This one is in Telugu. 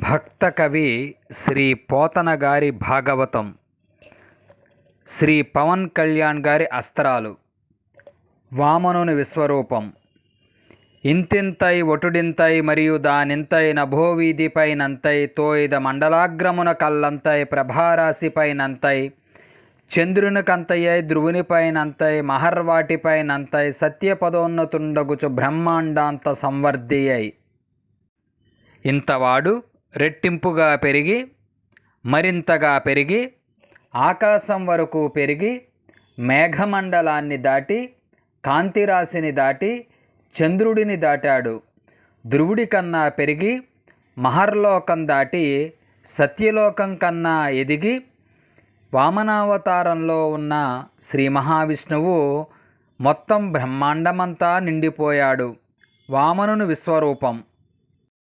భక్త కవి శ్రీ పోతన గారి భాగవతం, శ్రీ పవన్ కళ్యాణ్ గారి అస్త్రాలు, వామనుని విశ్వరూపం, ఇంతింతై ఒటుడింతై మరియు దానింతై నభోవీధిపైనంతై తోయిద మండలాగ్రమున కల్లంతై ప్రభారాశిపైనంతై చంద్రునికంతయై ధ్రువునిపైనంతై మహర్వాటిపైనంతై సత్యపదోన్నతుండగుచు బ్రహ్మాండాంత సంవర్ధియై ఇంతవాడు రెట్టింపుగా పెరిగి మరింతగా పెరిగి ఆకాశం వరకు పెరిగి మేఘమండలాన్ని దాటి కాంతిరాశిని దాటి చంద్రుడిని దాటాడు. ధ్రువుడి కన్నా పెరిగి మహర్లోకం దాటి సత్యలోకం కన్నా ఎదిగి వామనావతారంలో ఉన్న శ్రీ మహావిష్ణువు మొత్తం బ్రహ్మాండమంతా నిండిపోయాడు. వామనుని విశ్వరూపం.